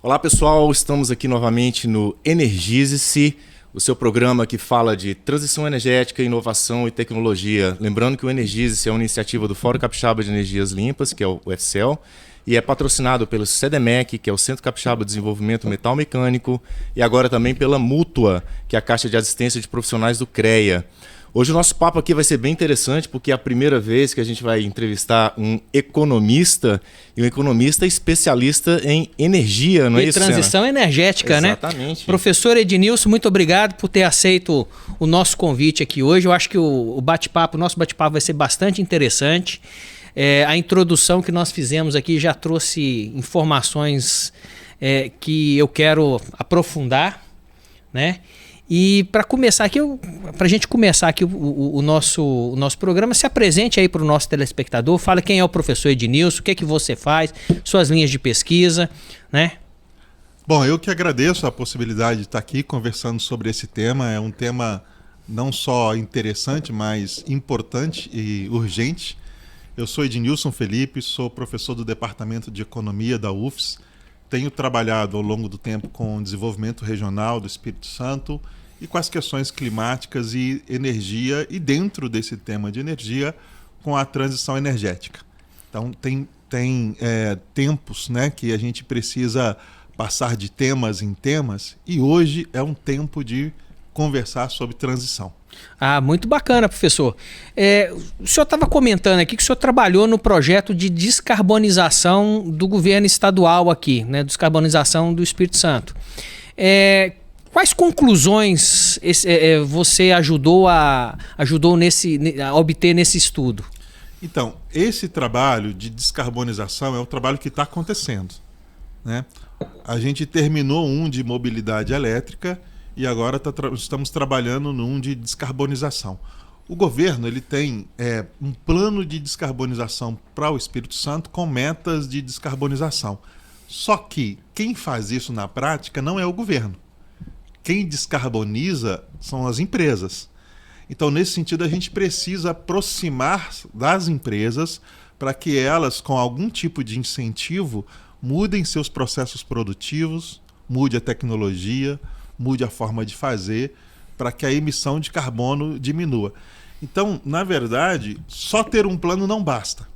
Olá pessoal, estamos aqui novamente no Energize-se, o seu programa que fala de transição energética, inovação e tecnologia. Lembrando que o Energize-se é uma iniciativa do Fórum Capixaba de Energias Limpas, que é o FCEL, e é patrocinado pelo CDMEC, que é o Centro Capixaba de Desenvolvimento Metal Mecânico, e agora também pela Mútua, que é a Caixa de Assistência de Profissionais do CREA. Hoje o nosso papo aqui vai ser bem interessante, porque é a primeira vez que a gente vai entrevistar um economista, e um economista especialista em energia, não é isso, transição energética, né? Exatamente. Professor Ednilson, muito obrigado por ter aceito o nosso convite aqui hoje. Eu acho que o nosso bate-papo vai ser bastante interessante. A introdução que nós fizemos aqui já trouxe informações que eu quero aprofundar, né? E para a gente começar aqui o nosso programa, se apresente aí para o nosso telespectador, fala quem é o professor Ednilson, o que é que você faz, suas linhas de pesquisa, né? Bom, eu que agradeço a possibilidade de estar aqui conversando sobre esse tema. É um tema não só interessante, mas importante e urgente. Eu sou Ednilson Felipe, sou professor do Departamento de Economia da UFS. Tenho trabalhado ao longo do tempo com o desenvolvimento regional do Espírito Santo e com as questões climáticas e energia, e dentro desse tema de energia, com a transição energética. Então, tem tempos, né, que a gente precisa passar de temas em temas, e hoje é um tempo de conversar sobre transição. Ah, muito bacana, professor. O senhor estava comentando aqui que o senhor trabalhou no projeto de descarbonização do governo estadual aqui, né? Descarbonização do Espírito Santo. Quais conclusões você ajudou a obter nesse estudo? Então, esse trabalho de descarbonização é um trabalho que está acontecendo, né? A gente terminou um de mobilidade elétrica e agora estamos trabalhando num de descarbonização. O governo ele tem um plano de descarbonização para o Espírito Santo com metas de descarbonização. Só que quem faz isso na prática não é o governo. Quem descarboniza são as empresas. Então, nesse sentido, a gente precisa aproximar das empresas para que elas, com algum tipo de incentivo, mudem seus processos produtivos, mude a tecnologia, mude a forma de fazer para que a emissão de carbono diminua. Então, na verdade, só ter um plano não basta.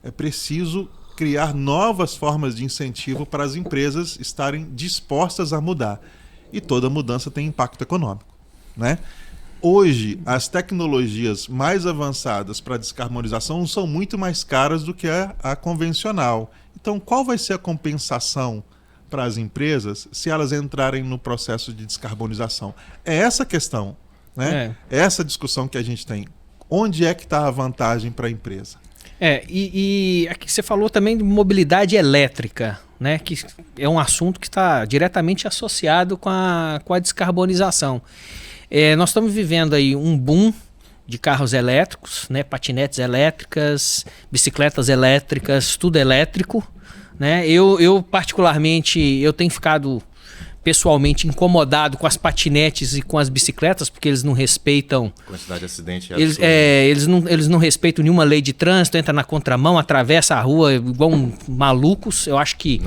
É preciso criar novas formas de incentivo para as empresas estarem dispostas a mudar. E toda mudança tem impacto econômico, né? Hoje, as tecnologias mais avançadas para descarbonização são muito mais caras do que a convencional. Então, qual vai ser a compensação para as empresas se elas entrarem no processo de descarbonização? É essa a questão, né? É essa discussão que a gente tem. Onde é que está a vantagem para a empresa? E aqui você falou também de mobilidade elétrica, né? Que é um assunto que está diretamente associado com a descarbonização. Nós estamos vivendo aí um boom de carros elétricos, né? Patinetes elétricas, bicicletas elétricas, tudo elétrico, né? Eu particularmente, eu tenho ficado pessoalmente incomodado com as patinetes e com as bicicletas, porque eles não respeitam... Quantidade de acidente eles não respeitam nenhuma lei de trânsito, entra na contramão, atravessa a rua igual malucos. Eu acho que...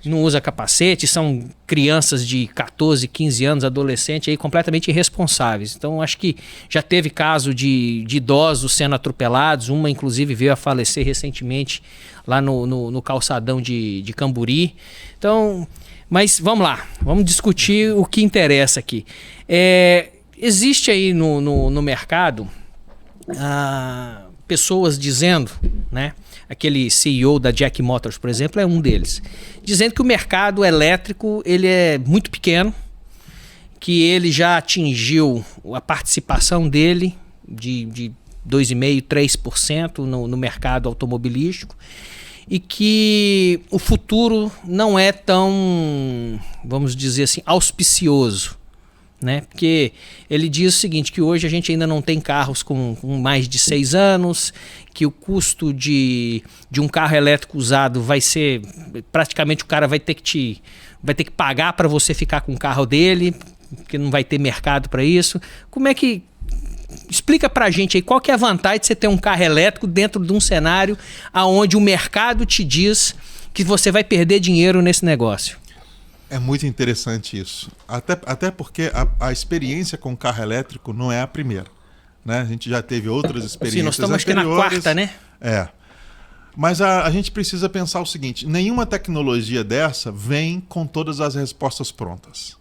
Não usa capacete, são crianças de 14, 15 anos, adolescentes, aí, completamente irresponsáveis. Então, acho que já teve caso de idosos sendo atropelados, uma inclusive veio a falecer recentemente lá no calçadão de Camburi. Então... Mas vamos lá, vamos discutir o que interessa aqui. Existe aí no mercado pessoas dizendo, né? Aquele CEO da Jack Motors, por exemplo, é um deles, dizendo que o mercado elétrico ele é muito pequeno, que ele já atingiu a participação dele de 2,5%, 3% no mercado automobilístico, e que o futuro não é tão, vamos dizer assim, auspicioso, né? Porque ele diz o seguinte, que hoje a gente ainda não tem carros com mais de 6 anos, que o custo de um carro elétrico usado vai ser, praticamente o cara vai ter que pagar para você ficar com o carro dele, porque não vai ter mercado para isso. Como é que... Explica pra gente aí qual que é a vantagem de você ter um carro elétrico dentro de um cenário onde o mercado te diz que você vai perder dinheiro nesse negócio. É muito interessante isso. Até porque a experiência com carro elétrico não é a primeira, né? A gente já teve outras experiências. Sim, nós estamos aqui na quarta, né? Mas a gente precisa pensar o seguinte: nenhuma tecnologia dessa vem com todas as respostas prontas.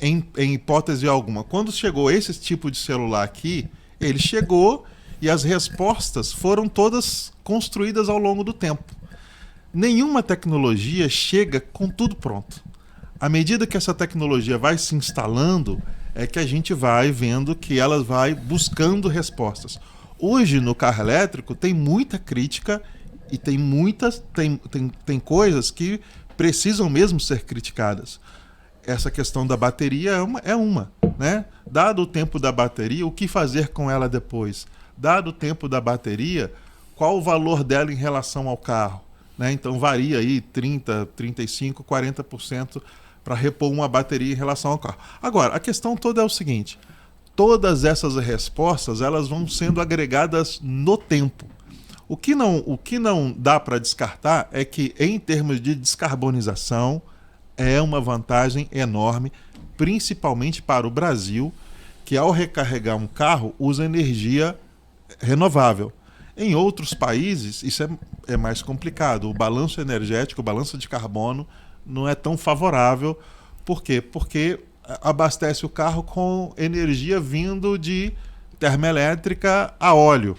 Em hipótese alguma. Quando chegou esse tipo de celular aqui, ele chegou e as respostas foram todas construídas ao longo do tempo. Nenhuma tecnologia chega com tudo pronto. À medida que essa tecnologia vai se instalando, é que a gente vai vendo que ela vai buscando respostas. Hoje, no carro elétrico, tem muita crítica e tem coisas que precisam mesmo ser criticadas. Essa questão da bateria é uma, né? Dado o tempo da bateria, o que fazer com ela depois? Dado o tempo da bateria, qual o valor dela em relação ao carro? Né? Então varia aí 30%, 35%, 40% para repor uma bateria em relação ao carro. Agora, a questão toda é o seguinte: todas essas respostas elas vão sendo agregadas no tempo. O que não dá para descartar é que, em termos de descarbonização, é uma vantagem enorme, principalmente para o Brasil, que ao recarregar um carro usa energia renovável. Em outros países, isso é mais complicado. O balanço energético, o balanço de carbono, não é tão favorável. Por quê? Porque abastece o carro com energia vindo de termoelétrica a óleo.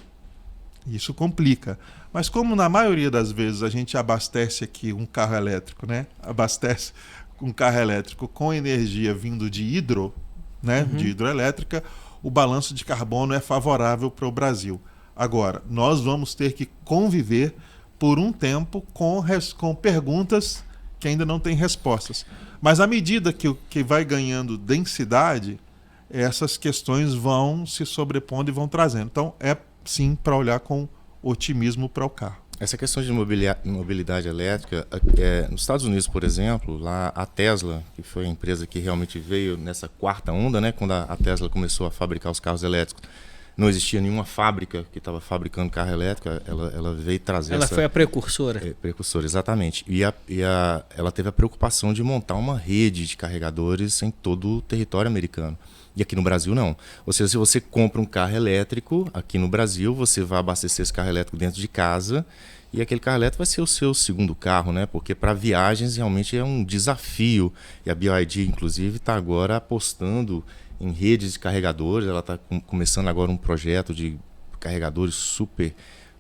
Isso complica. Mas como na maioria das vezes a gente abastece aqui um carro elétrico, né? Abastece um carro elétrico com energia vindo de de hidroelétrica, o balanço de carbono é favorável para o Brasil. Agora, nós vamos ter que conviver por um tempo com perguntas que ainda não têm respostas. Mas à medida que vai ganhando densidade, essas questões vão se sobrepondo e vão trazendo. Então, é sim para olhar com otimismo para o carro. Essa questão de mobilidade elétrica, nos Estados Unidos, por exemplo, lá a Tesla, que foi a empresa que realmente veio nessa quarta onda, né, quando a Tesla começou a fabricar os carros elétricos, não existia nenhuma fábrica que estava fabricando carro elétrico, ela veio trazer ela foi a precursora. Precursora, exatamente. Ela teve a preocupação de montar uma rede de carregadores em todo o território americano. E aqui no Brasil não. Ou seja, se você compra um carro elétrico, aqui no Brasil, você vai abastecer esse carro elétrico dentro de casa e aquele carro elétrico vai ser o seu segundo carro, né? Porque para viagens realmente é um desafio. E a BYD, inclusive, está agora apostando em redes de carregadores. Ela está começando agora um projeto de carregadores super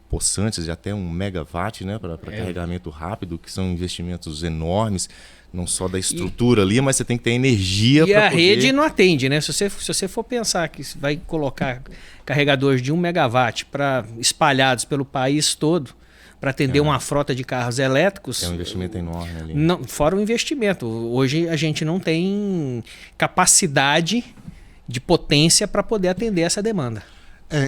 possantes, de até 1 megawatt, né? Para carregamento rápido, que são investimentos enormes. Não só da estrutura ali, mas você tem que ter energia para poder... E a rede não atende, né? Se você for pensar que vai colocar carregadores de 1 megawatt espalhados pelo país todo para atender uma frota de carros elétricos... É um investimento enorme ali. Não, fora o investimento. Hoje a gente não tem capacidade de potência para poder atender essa demanda.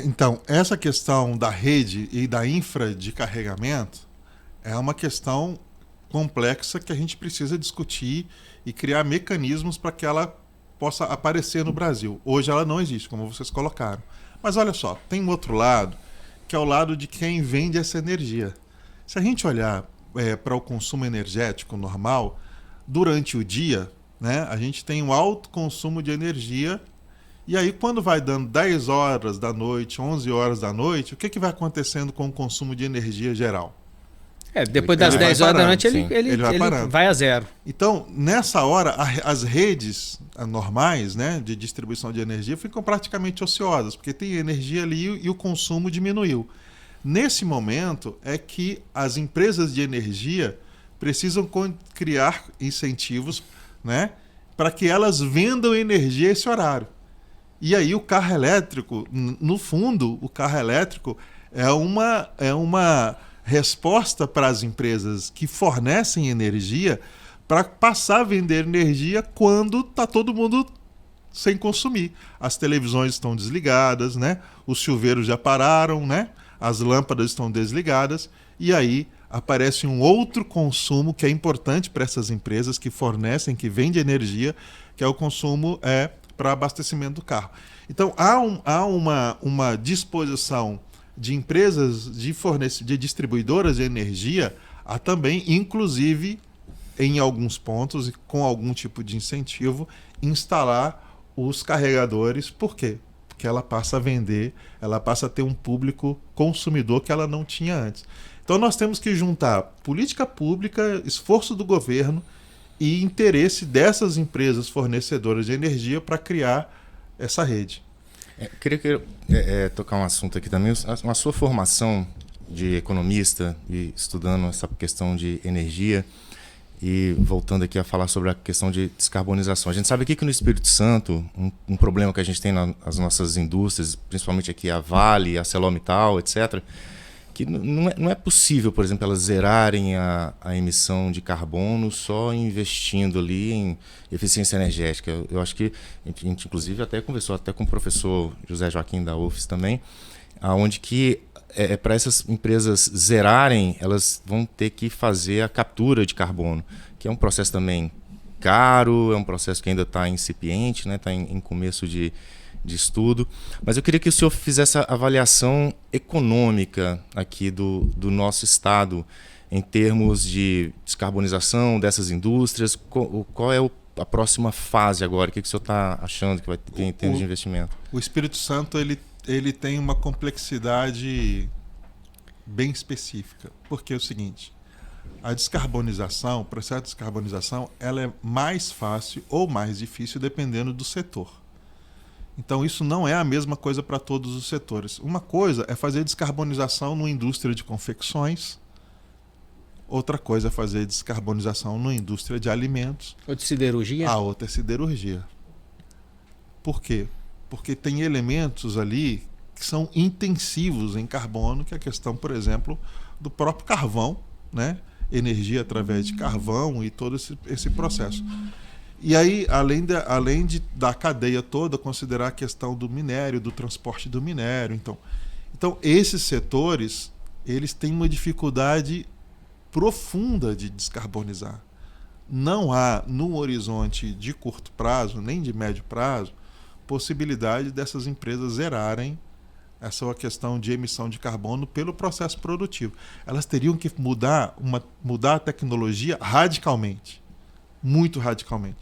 Então, essa questão da rede e da infra de carregamento é uma questão complexa que a gente precisa discutir e criar mecanismos para que ela possa aparecer no Brasil. Hoje ela não existe, como vocês colocaram. Mas olha só, tem um outro lado, que é o lado de quem vende essa energia. Se a gente olhar para o consumo energético normal, durante o dia, né, a gente tem um alto consumo de energia, e aí quando vai dando 10 horas da noite, 11 horas da noite, o que vai acontecendo com o consumo de energia geral? Depois das 10 horas da noite ele vai a zero. Então, nessa hora, as redes normais, né, de distribuição de energia ficam praticamente ociosas, porque tem energia ali e o consumo diminuiu. Nesse momento é que as empresas de energia precisam criar incentivos, né, para que elas vendam energia esse horário. E aí o carro elétrico, no fundo, o carro elétrico é uma resposta para as empresas que fornecem energia para passar a vender energia quando está todo mundo sem consumir. As televisões estão desligadas, né? Os chuveiros já pararam, né? As lâmpadas estão desligadas e aí aparece um outro consumo que é importante para essas empresas que fornecem, que vendem energia, que é o consumo para abastecimento do carro. Então há uma disposição de empresas de distribuidoras de energia a também, inclusive, em alguns pontos e com algum tipo de incentivo, instalar os carregadores. Por quê? Porque ela passa a vender, ela passa a ter um público consumidor que ela não tinha antes. Então nós temos que juntar política pública, esforço do governo e interesse dessas empresas fornecedoras de energia para criar essa rede. Queria tocar um assunto aqui também. A sua formação de economista e estudando essa questão de energia e voltando aqui a falar sobre a questão de descarbonização. A gente sabe aqui que no Espírito Santo, um problema que a gente tem nas nossas indústrias, principalmente aqui a Vale, a ArcelorMittal, etc., que não é possível, por exemplo, elas zerarem a emissão de carbono só investindo ali em eficiência energética. Eu acho que a gente inclusive até conversou até com o professor José Joaquim da UFES também, onde que para essas empresas zerarem, elas vão ter que fazer a captura de carbono, que é um processo também caro, é um processo que ainda está incipiente, né? Está em começo de estudo. Mas eu queria que o senhor fizesse a avaliação econômica aqui do nosso estado em termos de descarbonização dessas indústrias. Qual é a próxima fase agora? O que o senhor está achando que vai ter em termos de investimento? O Espírito Santo ele tem uma complexidade bem específica, porque é o seguinte: a descarbonização, o processo de descarbonização, ela é mais fácil ou mais difícil dependendo do setor. Então isso não é a mesma coisa para todos os setores. Uma coisa é fazer descarbonização numa indústria de confecções, outra coisa é fazer descarbonização numa indústria de alimentos. Ou de siderurgia? A outra é siderurgia. Por quê? Porque tem elementos ali que são intensivos em carbono, que é a questão, por exemplo, do próprio carvão, né? Energia através de carvão e todo esse processo. E aí, além da cadeia toda, considerar a questão do minério, do transporte do minério. Então esses setores, eles têm uma dificuldade profunda de descarbonizar. Não há, no horizonte de curto prazo, nem de médio prazo, possibilidade dessas empresas zerarem essa questão de emissão de carbono pelo processo produtivo. Elas teriam que mudar a tecnologia radicalmente. Muito radicalmente.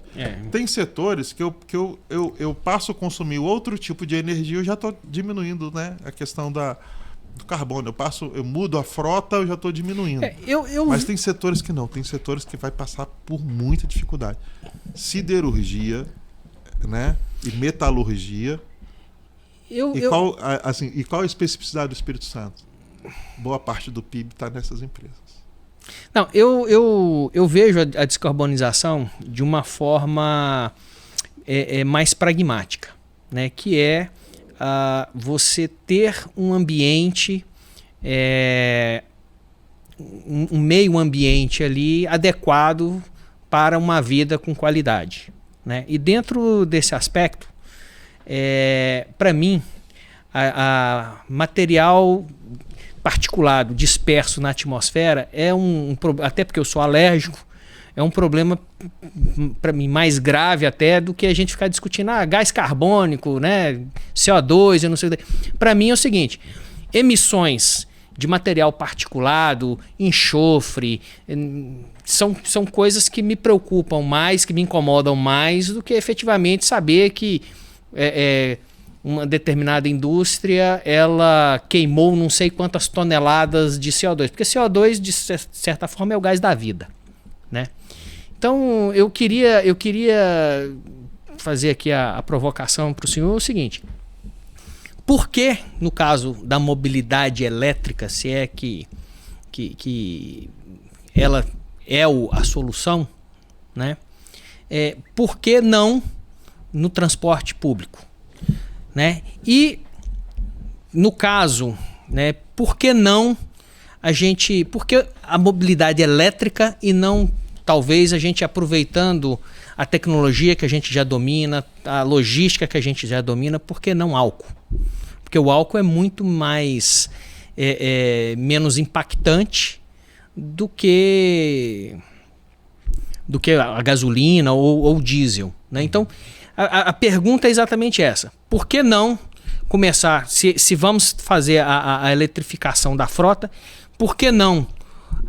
Tem setores que eu passo a consumir outro tipo de energia, eu já estou diminuindo, né, a questão do carbono. Eu mudo a frota, eu já estou diminuindo. Mas tem setores que não. Tem setores que vai passar por muita dificuldade. Siderurgia, né, e metalurgia. Qual a especificidade do Espírito Santo? Boa parte do PIB está nessas empresas. Não, eu vejo a descarbonização de uma forma mais pragmática, né? Que é você ter um ambiente, um meio ambiente ali adequado para uma vida com qualidade, né? E dentro desse aspecto, para mim, a material particulado disperso na atmosfera até porque eu sou alérgico, é um problema para mim mais grave até do que a gente ficar discutindo gás carbônico, né, CO2, eu não sei. Para mim é o seguinte: emissões de material particulado, enxofre, são coisas que me preocupam mais, que me incomodam mais do que efetivamente saber que uma determinada indústria ela queimou não sei quantas toneladas de CO2, porque CO2 de certa forma é o gás da vida, né? Então eu queria fazer aqui a provocação para o senhor o seguinte: por que no caso da mobilidade elétrica, se é que ela é a solução, né? Por que não no transporte público? Né? E no caso, né, por que a mobilidade elétrica e não talvez a gente aproveitando a tecnologia que a gente já domina, a logística que a gente já domina, por que não álcool? Porque o álcool é muito mais menos impactante do que a gasolina ou diesel, né? Então a pergunta é exatamente essa: por que não começar, se vamos fazer a eletrificação da frota, por que não,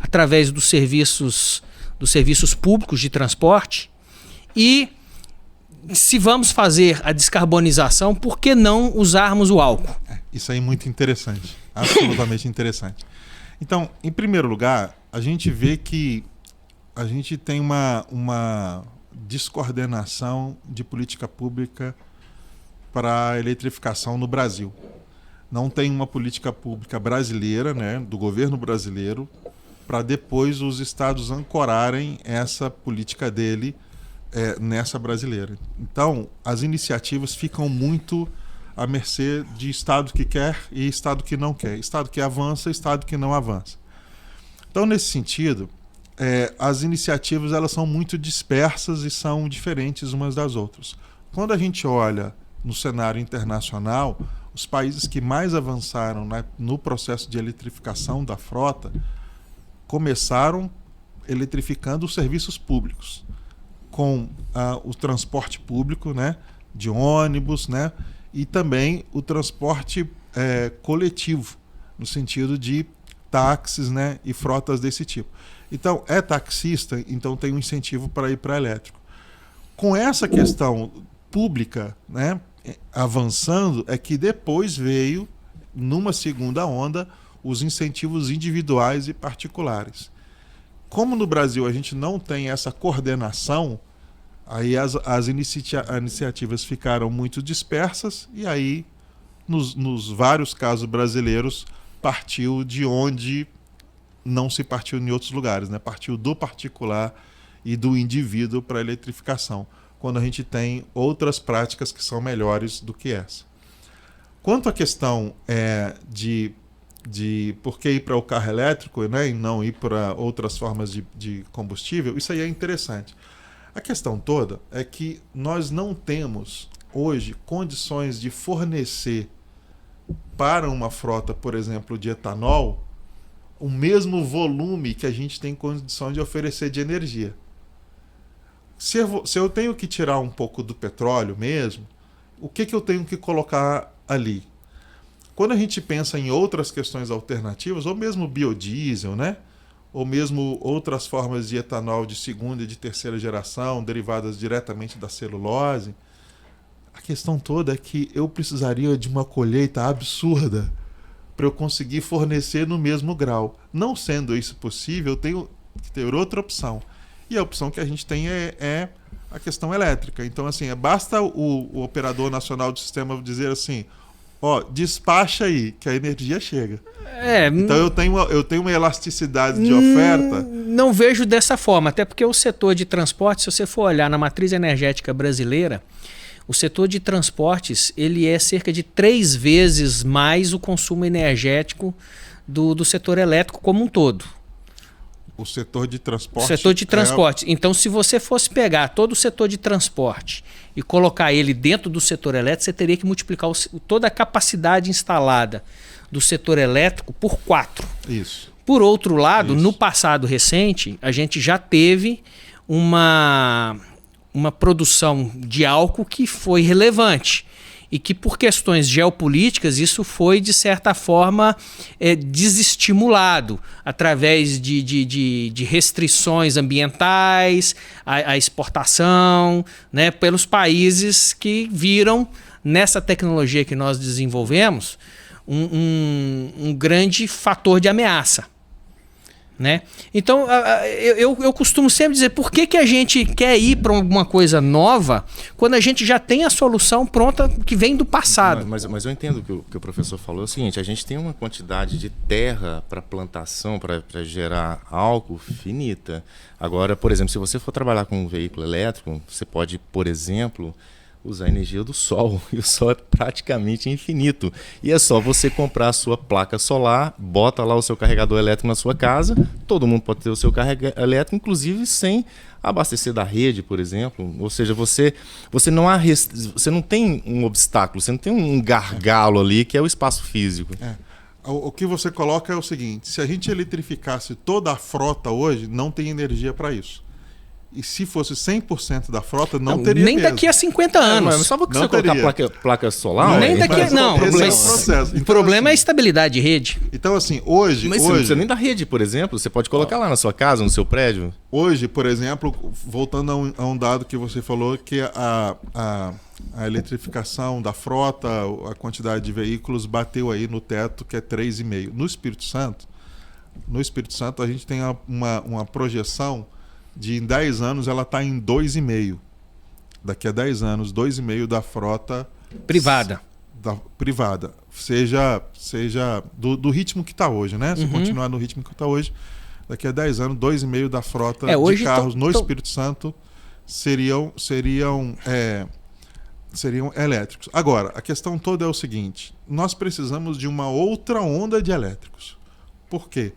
através dos serviços dos serviços públicos de transporte. E se vamos fazer a descarbonização, por que não usarmos o álcool? Isso aí é muito interessante, absolutamente interessante. Então, em primeiro lugar, a gente vê que a gente tem uma descoordenação de política pública para a eletrificação no Brasil. Não tem uma política pública brasileira, né, do governo brasileiro, para depois os estados ancorarem essa política dele nessa brasileira. Então, as iniciativas ficam muito à mercê de estado que quer e estado que não quer. Estado que avança e estado que não avança. Então, nesse sentido, as iniciativas elas são muito dispersas e são diferentes umas das outras. Quando a gente olha no cenário internacional, os países que mais avançaram no processo de eletrificação da frota começaram eletrificando os serviços públicos, com o transporte público, né, de ônibus, né, e também o transporte coletivo, no sentido de táxis, né, e frotas desse tipo. Então, é taxista, então tem um incentivo para ir para elétrico. Com essa questão pública, né, avançando, é que depois veio, numa segunda onda, os incentivos individuais e particulares. Como no Brasil a gente não tem essa coordenação, aí as iniciativas ficaram muito dispersas e aí, nos vários casos brasileiros, partiu de onde não se partiu em outros lugares, né? Partiu do particular e do indivíduo para a eletrificação, quando a gente tem outras práticas que são melhores do que essa. Quanto à questão de por que ir para o carro elétrico, né, e não ir para outras formas de combustível, isso aí é interessante. A questão toda é que nós não temos hoje condições de fornecer para uma frota, por exemplo, de etanol, o mesmo volume que a gente tem condição de oferecer de energia. Se eu tenho que tirar um pouco do petróleo mesmo, o que eu tenho que colocar ali? Quando a gente pensa em outras questões alternativas, ou mesmo biodiesel, né? Ou mesmo outras formas de etanol de segunda e de terceira geração, derivadas diretamente da celulose, a questão toda é que eu precisaria de uma colheita absurda para eu conseguir fornecer no mesmo grau. Não sendo isso possível, eu tenho que ter outra opção. E a opção que a gente tem é a questão elétrica. Então, assim, basta o operador nacional do sistema dizer assim: despacha aí, que a energia chega. Então eu tenho uma elasticidade de oferta. Não vejo dessa forma, até porque o setor de transporte, se você for olhar na matriz energética brasileira, o setor de transportes ele é cerca de 3 vezes mais o consumo energético do setor elétrico como um todo. O setor de transporte? O setor de transporte. Então, se você fosse pegar todo o setor de transporte e colocar ele dentro do setor elétrico, você teria que multiplicar toda a capacidade instalada do setor elétrico por 4. Isso. Por outro lado, no passado recente, a gente já teve uma produção de álcool que foi relevante. E que por questões geopolíticas isso foi, de certa forma, desestimulado através de restrições ambientais, a exportação, né, pelos países que viram nessa tecnologia que nós desenvolvemos um grande fator de ameaça. Né? Então, eu costumo sempre dizer, por que a gente quer ir para alguma coisa nova quando a gente já tem a solução pronta que vem do passado? Mas eu entendo que o professor falou. É o seguinte: a gente tem uma quantidade de terra para plantação, para gerar álcool finita. Agora, por exemplo, se você for trabalhar com um veículo elétrico, você pode, por exemplo, usar a energia do sol, e o sol é praticamente infinito. E é só você comprar a sua placa solar, bota lá o seu carregador elétrico na sua casa, todo mundo pode ter o seu carregador elétrico, inclusive sem abastecer da rede, por exemplo. Ou seja, você não tem um obstáculo, você não tem um gargalo ali, que é o espaço físico. O que você coloca é o seguinte: se a gente eletrificasse toda a frota hoje, não tem energia para isso. E se fosse 100% da frota, não teria nem mesmo. daqui a 50 anos. Mas só porque Não você colocar teria. placa solar... Nem daqui mas não, esse é o mas processo. o Então, problema é a assim, estabilidade de rede. Então, assim, hoje... Mas você não precisa nem da rede, por exemplo. Você pode colocar lá na sua casa, no seu prédio. Hoje, por exemplo, voltando a um dado que você falou, que a eletrificação da frota, a quantidade de veículos bateu aí no teto, que é 3,5. No Espírito Santo, a gente tem uma projeção de em 10 anos ela está em 2,5. Daqui a 10 anos, 2,5 da frota Privada. privada. Seja do ritmo que está hoje, né? Se continuar no ritmo que está hoje, daqui a 10 anos, 2,5 da frota de carros no Espírito Santo seriam elétricos. Agora, a questão toda é o seguinte: nós precisamos de uma outra onda de elétricos. Por quê?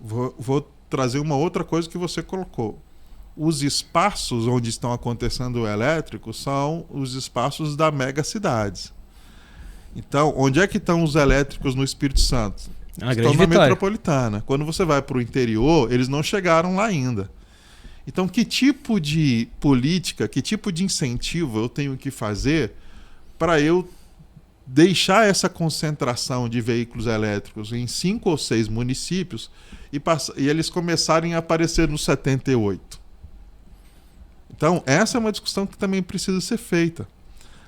Vou trazer uma outra coisa que você colocou. Os espaços onde estão acontecendo o elétrico são os espaços da megacidades. Então, onde é que estão os elétricos no Espírito Santo? Na Estão Grande na Vitória. metropolitana. Quando você vai para o interior, eles não chegaram lá ainda. Então, que tipo de política, que tipo de incentivo eu tenho que fazer para eu deixar essa concentração de veículos elétricos em 5 ou 6 municípios e eles começarem a aparecer nos 78? Então, essa é uma discussão que também precisa ser feita.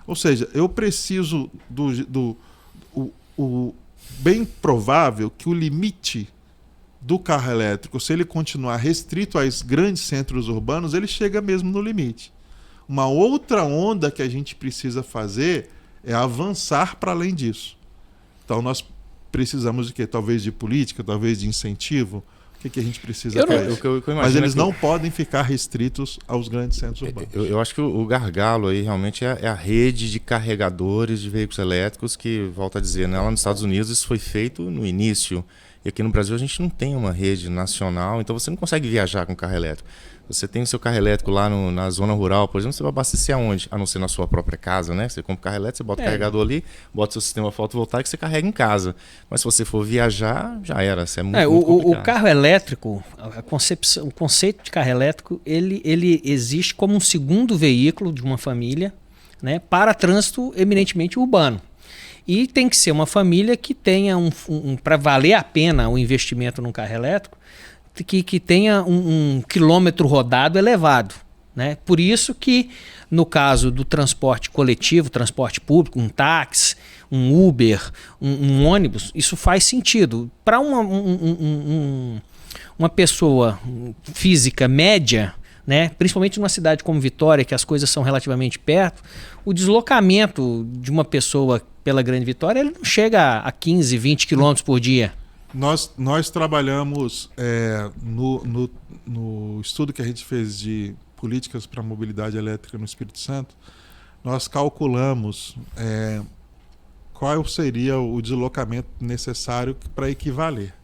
Ou seja, eu preciso bem provável que o limite do carro elétrico, se ele continuar restrito aos grandes centros urbanos, ele chega mesmo no limite. Uma outra onda que a gente precisa fazer é avançar para além disso. Então, nós precisamos de quê? Talvez de política, talvez de incentivo. O que a gente precisa fazer? Mas eles não podem ficar restritos aos grandes centros urbanos. Eu acho que o gargalo aí realmente é a rede de carregadores de veículos elétricos que, volto a dizer, né, lá nos Estados Unidos isso foi feito no início. E aqui no Brasil a gente não tem uma rede nacional, então você não consegue viajar com carro elétrico. Você tem o seu carro elétrico lá na zona rural, por exemplo, você vai abastecer aonde? A não ser na sua própria casa, né? Você compra o carro elétrico, você bota o carregador ali, bota o seu sistema fotovoltaico e você carrega em casa. Mas se você for viajar, já era. Isso é muito complicado. O carro elétrico, o conceito de carro elétrico, ele existe como um segundo veículo de uma família, né, para trânsito eminentemente urbano. E tem que ser uma família que tenha para valer a pena o investimento num carro elétrico, que tenha um quilômetro rodado elevado, né? Por isso que, no caso do transporte coletivo, transporte público, um táxi, um Uber, um ônibus, isso faz sentido. Para uma pessoa física média, né, principalmente numa cidade como Vitória, que as coisas são relativamente perto, o deslocamento de uma pessoa pela Grande Vitória ele não chega a 15, 20 quilômetros por dia. Nós trabalhamos no estudo que a gente fez de políticas para a mobilidade elétrica no Espírito Santo, nós calculamos qual seria o deslocamento necessário para equivaler,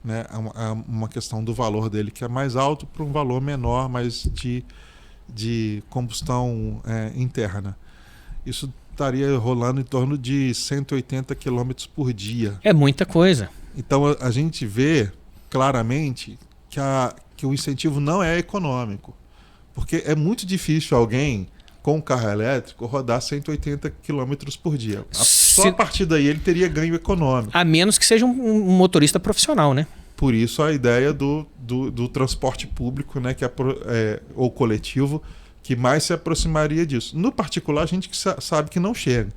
né, a uma questão do valor dele, que é mais alto, para um valor menor, mas de combustão interna. Isso estaria rolando em torno de 180 km por dia. É muita coisa. Então a gente vê claramente que o incentivo não é econômico, porque é muito difícil alguém com um carro elétrico rodar 180 km por dia. Só a partir daí ele teria ganho econômico. A menos que seja um motorista profissional, né? Por isso a ideia do transporte público, né, que ou coletivo, que mais se aproximaria disso. No particular, a gente sabe que não chega.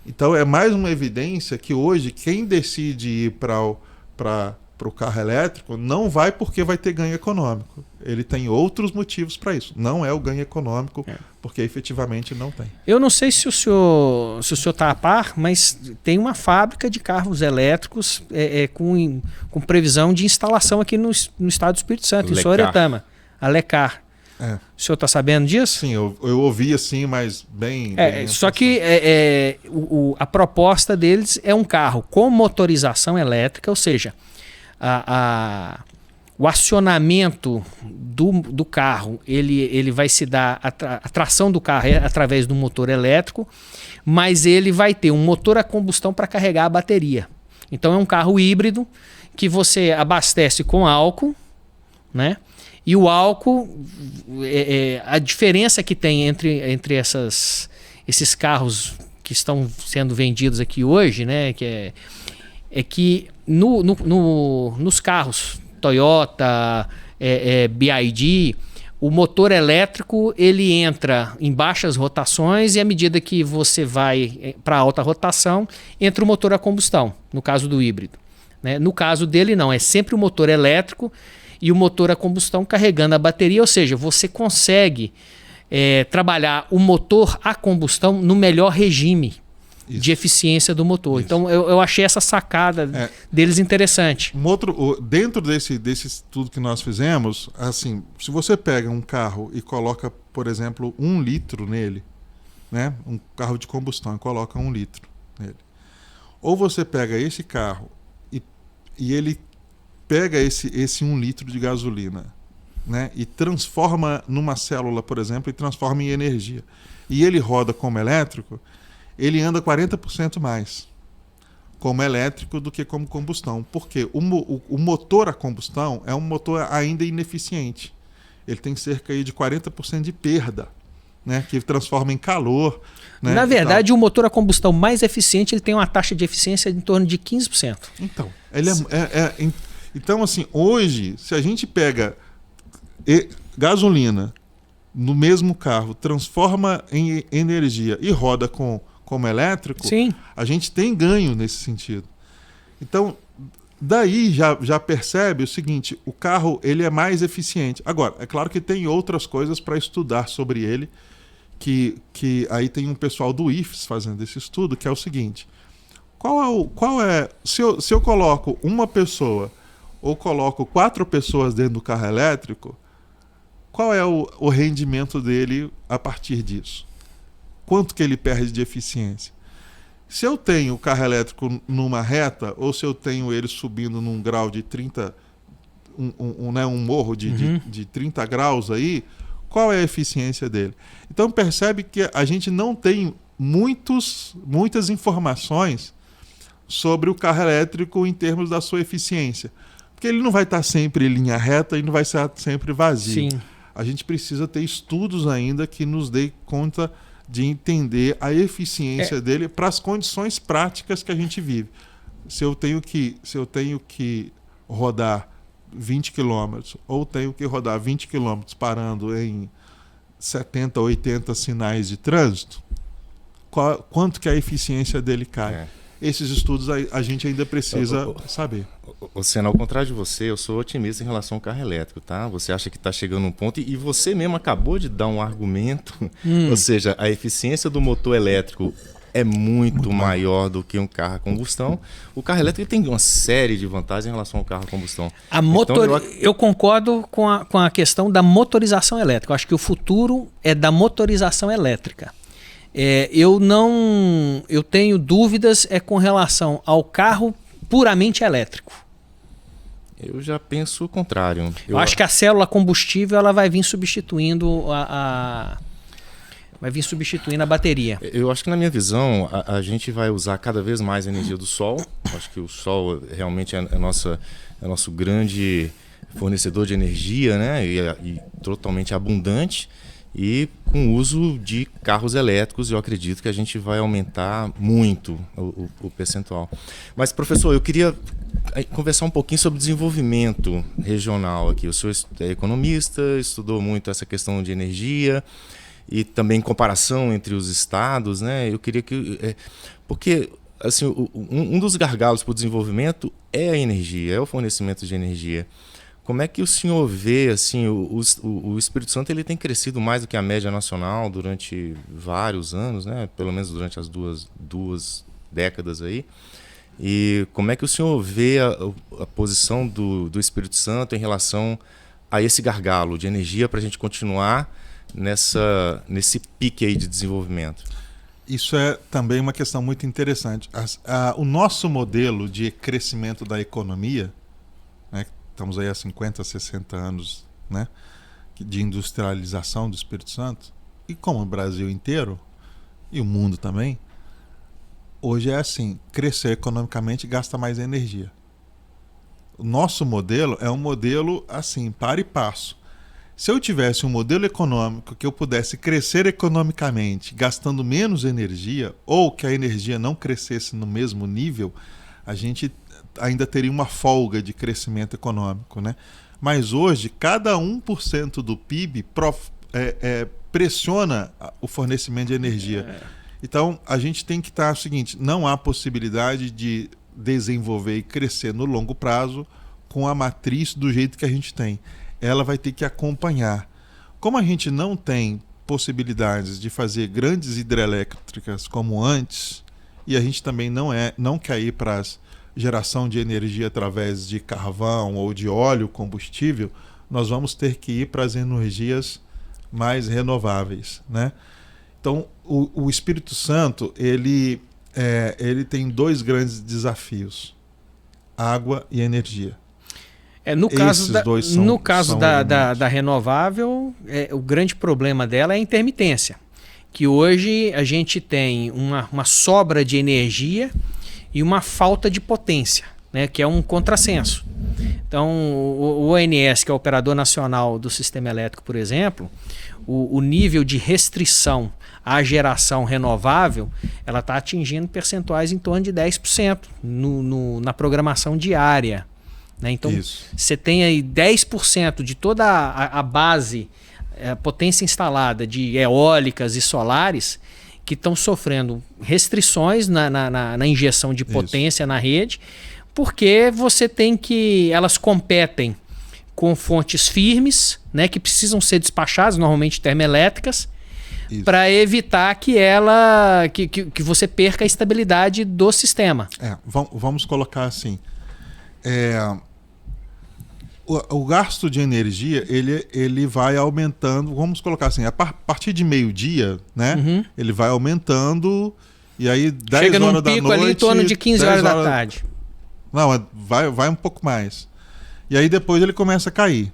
Então é mais uma evidência que hoje quem decide ir para o carro elétrico não vai porque vai ter ganho econômico. Ele tem outros motivos para isso. Não é o ganho econômico, porque efetivamente não tem. Eu não sei se o senhor está a par, mas tem uma fábrica de carros elétricos com previsão de instalação aqui no estado do Espírito Santo, em Soretama, a Lecar. O senhor está sabendo disso? Sim, eu ouvi assim, mas bem... Só que a proposta deles é um carro com motorização elétrica, ou seja, o acionamento do carro, ele vai se dar, a tração do carro é através do motor elétrico, mas ele vai ter um motor a combustão para carregar a bateria. Então é um carro híbrido que você abastece com álcool, né? E o álcool a diferença que tem entre esses carros que estão sendo vendidos aqui hoje, né, é que nos carros Toyota, BYD, o motor elétrico ele entra em baixas rotações e à medida que você vai para alta rotação, entra o motor a combustão, no caso do híbrido. Né? No caso dele não, é sempre o motor elétrico e o motor a combustão carregando a bateria, ou seja, você consegue trabalhar o motor a combustão no melhor regime de eficiência do motor. Isso. Então eu achei essa sacada deles interessante. Dentro desse estudo que nós fizemos, assim, se você pega um carro e coloca, por exemplo, 1 litro nele, né, um carro de combustão e coloca 1 litro nele, ou você pega esse carro e ele pega esse 1 litro de gasolina, né, e transforma numa célula, por exemplo, e transforma em energia, e ele roda como elétrico, ele anda 40% mais como elétrico do que como combustão. Porque o motor a combustão é um motor ainda ineficiente. Ele tem cerca aí de 40% de perda, né, que transforma em calor. Né, na verdade, o motor a combustão mais eficiente ele tem uma taxa de eficiência em torno de 15%. Então, ele então assim, hoje, se a gente pega gasolina no mesmo carro, transforma em energia e roda como elétrico, sim, a gente tem ganho nesse sentido. Então, daí já percebe o seguinte, o carro ele é mais eficiente. Agora, é claro que tem outras coisas para estudar sobre ele, que aí tem um pessoal do IFES fazendo esse estudo, que é o seguinte, se eu coloco uma pessoa ou coloco 4 pessoas dentro do carro elétrico, qual é o rendimento dele a partir disso? Quanto que ele perde de eficiência? Se eu tenho o carro elétrico numa reta, ou se eu tenho ele subindo num grau de 30, um morro de 30 graus aí, qual é a eficiência dele? Então percebe que a gente não tem muitas informações sobre o carro elétrico em termos da sua eficiência. Porque ele não vai estar sempre em linha reta e não vai ser sempre vazio. Sim. A gente precisa ter estudos ainda que nos dê conta de entender a eficiência dele para as condições práticas que a gente vive. Se eu tenho que rodar 20 km ou tenho que rodar 20 km parando em 70, 80 sinais de trânsito, quanto que a eficiência dele cai? Esses estudos a gente ainda precisa saber. Senna, ao contrário de você, eu sou otimista em relação ao carro elétrico, tá? Você acha que está chegando um ponto e você mesmo acabou de dar um argumento, ou seja, a eficiência do motor elétrico é muito maior do que um carro a combustão. O carro elétrico tem uma série de vantagens em relação ao carro a combustão. Eu concordo com a questão da motorização elétrica. Eu acho que o futuro é da motorização elétrica. Eu tenho dúvidas com relação ao carro puramente elétrico. Eu já penso o contrário. Eu acho que a célula combustível ela vai vir substituindo a bateria. Eu acho que, na minha visão, a gente vai usar cada vez mais a energia do sol. Eu acho que o sol realmente é nosso grande fornecedor de energia, né? E totalmente abundante. E com o uso de carros elétricos, eu acredito que a gente vai aumentar muito o percentual. Mas, professor, eu queria conversar um pouquinho sobre desenvolvimento regional aqui. O senhor é economista, estudou muito essa questão de energia e também comparação entre os estados, né? Eu queria que... porque assim, um dos gargalos para o desenvolvimento é a energia, é o fornecimento de energia. Como é que o senhor vê, assim, o Espírito Santo ele tem crescido mais do que a média nacional durante vários anos, né? Pelo menos durante as duas décadas aí. E como é que o senhor vê a posição do Espírito Santo em relação a esse gargalo de energia para a gente continuar nesse pique aí de desenvolvimento? Isso é também uma questão muito interessante. O nosso modelo de crescimento da economia, né? Estamos aí há 50, 60 anos, né, de industrialização do Espírito Santo, e como o Brasil inteiro, e o mundo também, hoje é assim, crescer economicamente gasta mais energia. O nosso modelo é um modelo assim, para e passo. Se eu tivesse um modelo econômico que eu pudesse crescer economicamente, gastando menos energia, ou que a energia não crescesse no mesmo nível, a gente ainda teria uma folga de crescimento econômico, né? Mas hoje, cada 1% do PIB pressiona o fornecimento de energia. Então, a gente tem que estar o seguinte, não há possibilidade de desenvolver e crescer no longo prazo com a matriz do jeito que a gente tem. Ela vai ter que acompanhar. Como a gente não tem possibilidades de fazer grandes hidrelétricas como antes, e a gente também não quer ir para a geração de energia através de carvão ou de óleo combustível, nós vamos ter que ir para as energias mais renováveis, né? Então, o Espírito Santo, ele tem 2 grandes desafios: água e energia. No caso da renovável, o grande problema dela é a intermitência. Que hoje a gente tem uma sobra de energia e uma falta de potência, né, que é um contrassenso. Então, o ONS, que é o Operador Nacional do Sistema Elétrico, por exemplo, o nível de restrição à geração renovável, ela está atingindo percentuais em torno de 10% na programação diária. Né? Então, você tem aí 10% de toda a base, a potência instalada de eólicas e solares que estão sofrendo restrições na injeção de potência na rede, porque você tem que... Elas competem com fontes firmes, né, que precisam ser despachadas, normalmente termoelétricas, para evitar que você perca a estabilidade do sistema. Vamos colocar assim... O gasto de energia ele vai aumentando, vamos colocar assim, a partir de meio-dia, né? Uhum. Ele vai aumentando e aí 10 Chega horas num da pico noite... ali em torno de 15 horas da tarde. Não, vai um pouco mais. E aí depois ele começa a cair.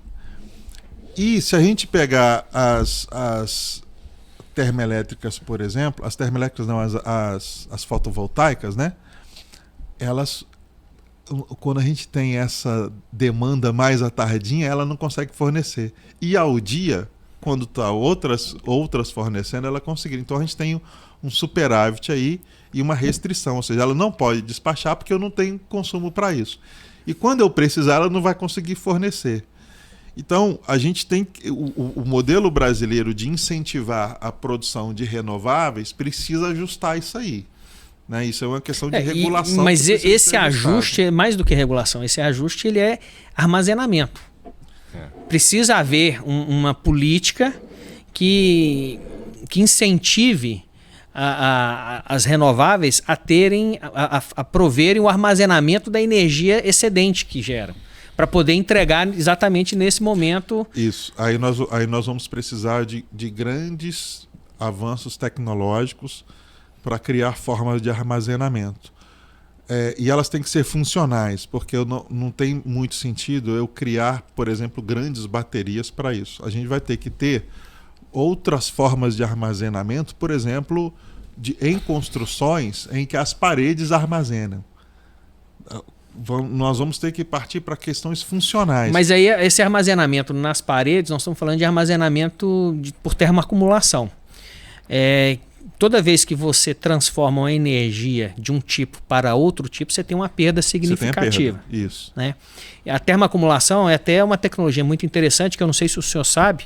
E se a gente pegar as termoelétricas, por exemplo, as termoelétricas não, as fotovoltaicas, né? Elas... Quando a gente tem essa demanda mais à tardinha, ela não consegue fornecer. E ao dia, quando está outras fornecendo, ela conseguir. Então a gente tem um superávit aí e uma restrição. Ou seja, ela não pode despachar porque eu não tenho consumo para isso. E quando eu precisar, ela não vai conseguir fornecer. Então, a gente tem o modelo brasileiro de incentivar a produção de renováveis precisa ajustar isso aí. Né? Isso é uma questão de regulação. Mas esse ajuste é mais do que regulação. Esse ajuste ele é armazenamento. Precisa haver uma política que incentive as renováveis a proverem o armazenamento da energia excedente que geram, para poder entregar exatamente nesse momento. Isso. Aí nós vamos precisar de grandes avanços tecnológicos para criar formas de armazenamento. E elas têm que ser funcionais, porque não tem muito sentido eu criar, por exemplo, grandes baterias para isso. A gente vai ter que ter outras formas de armazenamento, por exemplo, em construções em que as paredes armazenam. Nós vamos ter que partir para questões funcionais. Mas aí esse armazenamento nas paredes, nós estamos falando de armazenamento por termoacumulação. Toda vez que você transforma uma energia de um tipo para outro tipo, você tem uma perda significativa. Você tem a perda. Isso. Né? A termoacumulação é até uma tecnologia muito interessante, que eu não sei se o senhor sabe.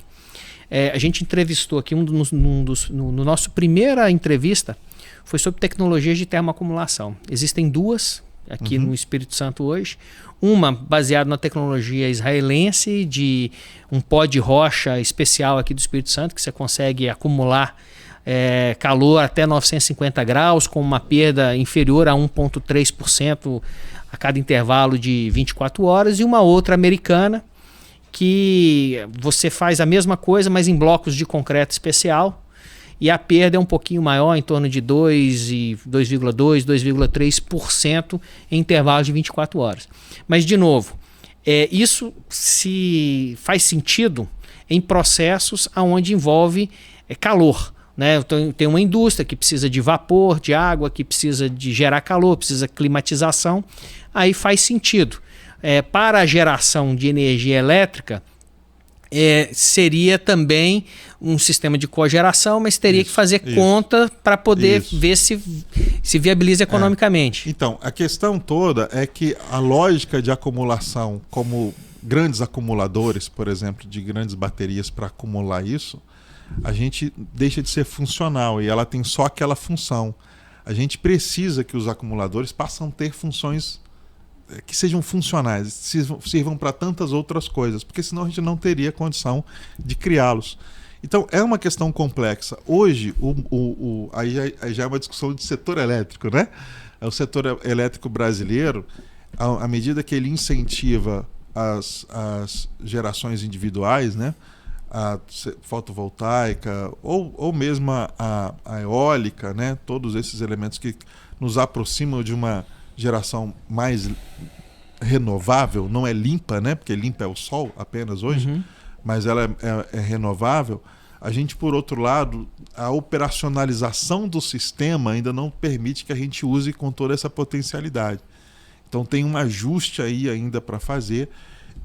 A gente entrevistou aqui, no nosso primeira entrevista, foi sobre tecnologias de termoacumulação. Existem 2 aqui no Espírito Santo hoje. Uma baseada na tecnologia israelense, de um pó de rocha especial aqui do Espírito Santo, que você consegue acumular calor até 950 graus, com uma perda inferior a 1,3% a cada intervalo de 24 horas, e uma outra americana, que você faz a mesma coisa, mas em blocos de concreto especial, e a perda é um pouquinho maior, em torno de 2,2%, 2,3% em intervalos de 24 horas. Mas, de novo, isso se faz sentido em processos onde envolve calor. Né? Tem uma indústria que precisa de vapor, de água, que precisa de gerar calor, precisa de climatização. Aí faz sentido. Para a geração de energia elétrica, seria também um sistema de cogeração, mas teria que fazer conta para poder ver se viabiliza economicamente. Então, a questão toda é que a lógica de acumulação, como grandes acumuladores, por exemplo, de grandes baterias para acumular isso, a gente deixa de ser funcional e ela tem só aquela função. A gente precisa que os acumuladores passem a ter funções que sejam funcionais, sirvam para tantas outras coisas, porque senão a gente não teria condição de criá-los. Então é uma questão complexa. Hoje, aí já é uma discussão de setor elétrico, né? O setor elétrico brasileiro, à medida que ele incentiva as gerações individuais, né? A fotovoltaica ou mesmo a eólica, né? Todos esses elementos que nos aproximam de uma geração mais renovável, não é limpa, né? Porque limpa é o sol apenas hoje, mas ela é renovável. A gente, por outro lado, a operacionalização do sistema ainda não permite que a gente use com toda essa potencialidade. Então tem um ajuste aí ainda para fazer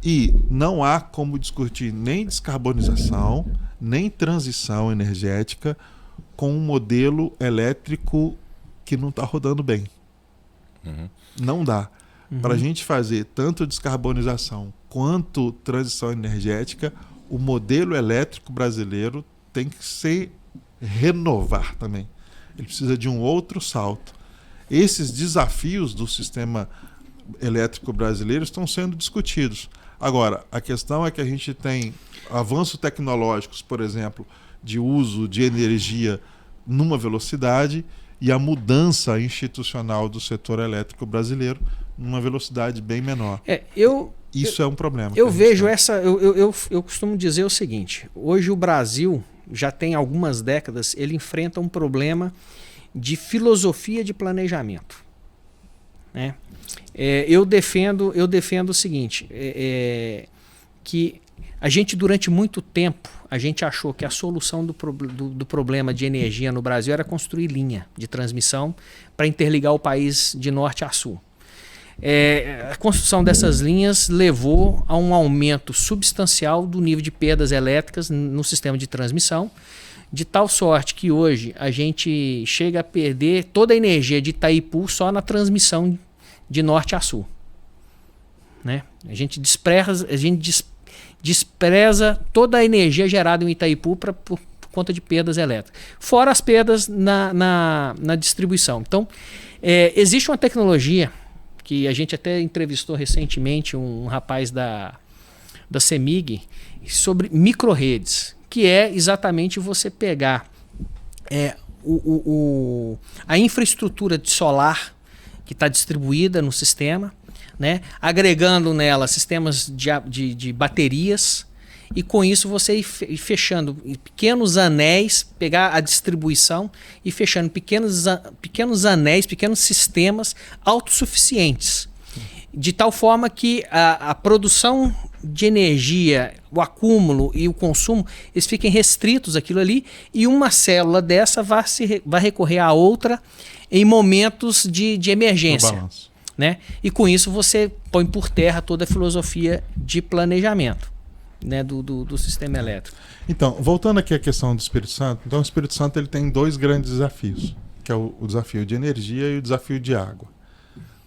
e não há como discutir nem descarbonização, nem transição energética com um modelo elétrico que não está rodando bem. Não dá. Para a gente fazer tanto descarbonização quanto transição energética, o modelo elétrico brasileiro tem que se renovar também. Ele precisa de um outro salto. Esses desafios do sistema elétrico brasileiro estão sendo discutidos. Agora, a questão é que a gente tem avanços tecnológicos, por exemplo, de uso de energia numa velocidade e a mudança institucional do setor elétrico brasileiro numa velocidade bem menor. Isso é um problema. Eu vejo eu costumo dizer o seguinte: hoje o Brasil já tem algumas décadas, ele enfrenta um problema de filosofia de planejamento, né? Eu defendo o seguinte, que a gente durante muito tempo a gente achou que a solução do problema de energia no Brasil era construir linha de transmissão para interligar o país de norte a sul. A construção dessas linhas levou a um aumento substancial do nível de perdas elétricas no sistema de transmissão, de tal sorte que hoje a gente chega a perder toda a energia de Itaipu só na transmissão de norte a sul, né? A gente despreza toda a energia gerada em Itaipu por conta de perdas elétricas, fora as perdas na distribuição. Então, existe uma tecnologia que a gente até entrevistou recentemente um rapaz da CEMIG sobre microredes, que é exatamente você pegar a infraestrutura de solar que está distribuída no sistema, né, agregando nela sistemas de baterias, e com isso você ir fechando pequenos anéis, pegar a distribuição e fechando pequenos anéis, pequenos sistemas autossuficientes, de tal forma que a produção de energia, o acúmulo e o consumo, eles fiquem restritos àquilo ali, e uma célula dessa vai recorrer a outra em momentos de emergência, né? E com isso você põe por terra toda a filosofia de planejamento, né, do sistema elétrico. Então, voltando aqui à questão do Espírito Santo, então o Espírito Santo ele tem dois grandes desafios, que é o desafio de energia e o desafio de água.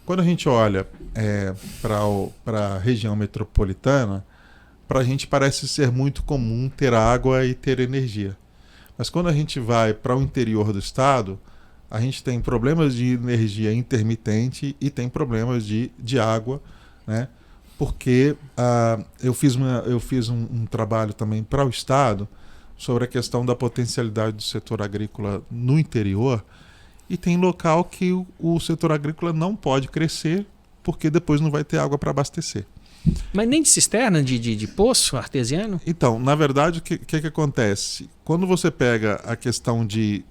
Quando a gente olha para a região metropolitana, para a gente parece ser muito comum ter água e ter energia. Mas quando a gente vai para o interior do estado, a gente tem problemas de energia intermitente e tem problemas de água, né? Porque eu fiz um trabalho também para o estado sobre a questão da potencialidade do setor agrícola no interior, e tem local que o setor agrícola não pode crescer porque depois não vai ter água para abastecer. Mas nem de cisterna, de poço artesiano? Então, na verdade, o que acontece? Quando você pega a questão de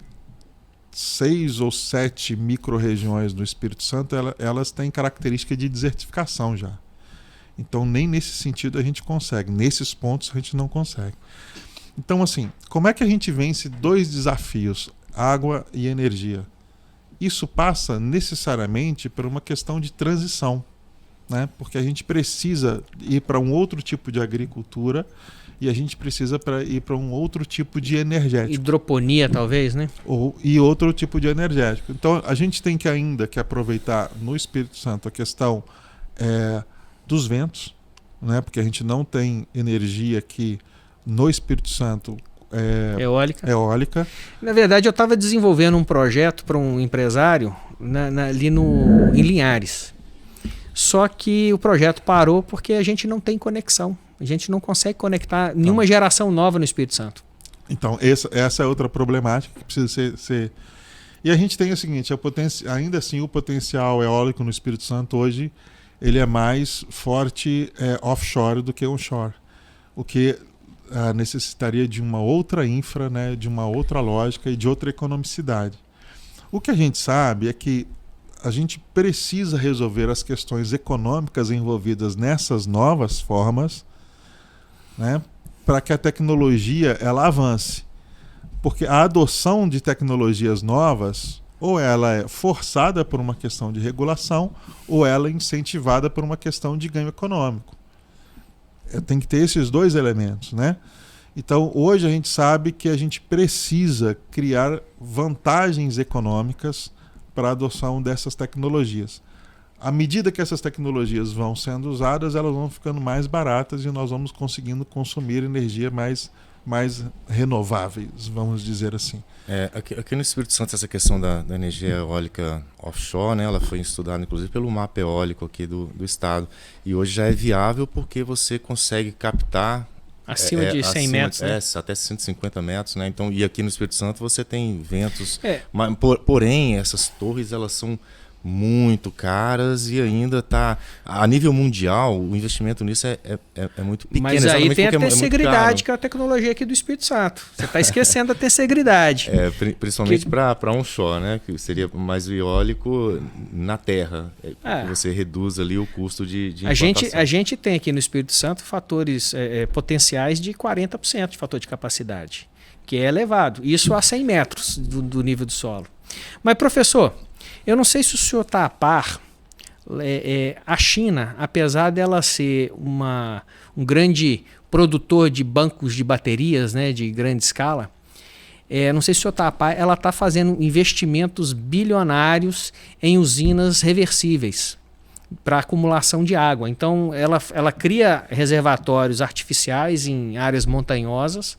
6 ou 7 micro-regiões do Espírito Santo, elas têm característica de desertificação já. Então, nem nesse sentido a gente consegue. Nesses pontos a gente não consegue. Então, assim, como é que a gente vence dois desafios, água e energia? Isso passa necessariamente por uma questão de transição, né? Porque a gente precisa ir para um outro tipo de agricultura e a gente precisa ir para um outro tipo de energético. Hidroponia, talvez, né? E outro tipo de energético. Então, a gente tem que ainda que aproveitar no Espírito Santo a questão dos ventos, né? Porque a gente não tem energia aqui no Espírito Santo eólica. Na verdade, eu estava desenvolvendo um projeto para um empresário ali em Linhares. Só que o projeto parou porque a gente não tem conexão. A gente não consegue conectar nenhuma geração nova no Espírito Santo. Então, essa é outra problemática que precisa ser... E a gente tem o seguinte, ainda assim o potencial eólico no Espírito Santo hoje ele é mais forte offshore do que onshore. O que necessitaria de uma outra infra, né, de uma outra lógica e de outra economicidade. O que a gente sabe é que a gente precisa resolver as questões econômicas envolvidas nessas novas formas, né, para que a tecnologia ela avance. Porque a adoção de tecnologias novas, ou ela é forçada por uma questão de regulação, ou ela é incentivada por uma questão de ganho econômico. Tem que ter esses dois elementos, né? Então, hoje a gente sabe que a gente precisa criar vantagens econômicas para a adoção dessas tecnologias. À medida que essas tecnologias vão sendo usadas, elas vão ficando mais baratas e nós vamos conseguindo consumir energia mais renováveis, vamos dizer assim. Aqui no Espírito Santo, essa questão da energia eólica offshore, né, ela foi estudada inclusive pelo mapa eólico aqui do estado. E hoje já é viável porque você consegue captar acima de 100 metros, né? Até 150 metros, né? Então, e aqui no Espírito Santo você tem ventos, porém essas torres elas são muito caras e ainda está a nível mundial o investimento nisso é muito pequeno. Mas aí tem a tessegridade, que é a tecnologia aqui do Espírito Santo. Você está esquecendo a tessegridade. Principalmente para onshore, né? Que seria mais o eólico na terra. Você reduz ali o custo de implantação. A gente tem aqui no Espírito Santo fatores potenciais de 40% de fator de capacidade, que é elevado. Isso a 100 metros do nível do solo. Mas, professor, eu não sei se o senhor está a par. A China, apesar dela ser um grande produtor de bancos de baterias, né, de grande escala, não sei se o senhor está a par, ela está fazendo investimentos bilionários em usinas reversíveis para acumulação de água. Então, ela cria reservatórios artificiais em áreas montanhosas.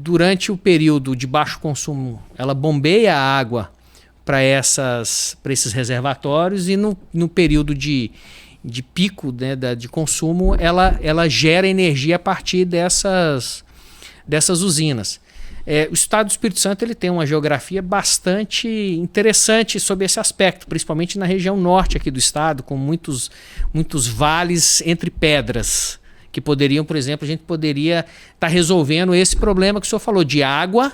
Durante o período de baixo consumo, ela bombeia a água para esses reservatórios e no período de pico, né, de consumo, ela gera energia a partir dessas usinas. O estado do Espírito Santo ele tem uma geografia bastante interessante sobre esse aspecto, principalmente na região norte aqui do estado, com muitos vales entre pedras, que poderiam, por exemplo, a gente poderia estar resolvendo esse problema que o senhor falou, de água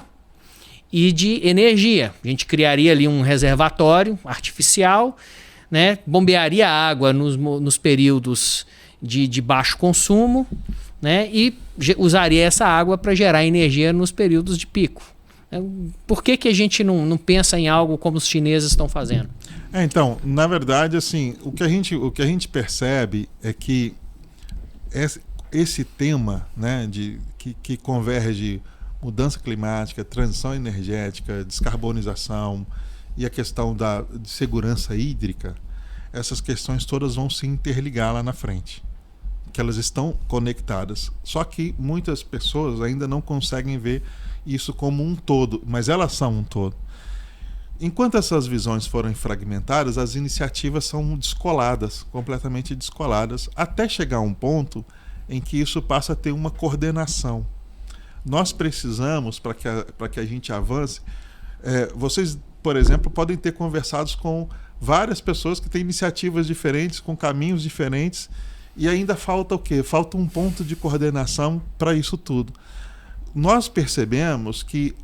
e de energia. A gente criaria ali um reservatório artificial, né? Bombearia a água nos períodos de baixo consumo, né? E usaria essa água para gerar energia nos períodos de pico. Por que a gente não pensa em algo como os chineses estão fazendo? Então, na verdade, assim, o que a gente percebe é que esse tema, né, que converge mudança climática, transição energética, descarbonização e a questão de segurança hídrica, essas questões todas vão se interligar lá na frente, que elas estão conectadas. Só que muitas pessoas ainda não conseguem ver isso como um todo, mas elas são um todo. Enquanto essas visões forem fragmentadas, as iniciativas são descoladas, completamente descoladas, até chegar a um ponto em que isso passa a ter uma coordenação. Nós precisamos, para que a gente avance, vocês, por exemplo, podem ter conversado com várias pessoas que têm iniciativas diferentes, com caminhos diferentes, e ainda falta o quê? Falta um ponto de coordenação para isso tudo. Nós percebemos que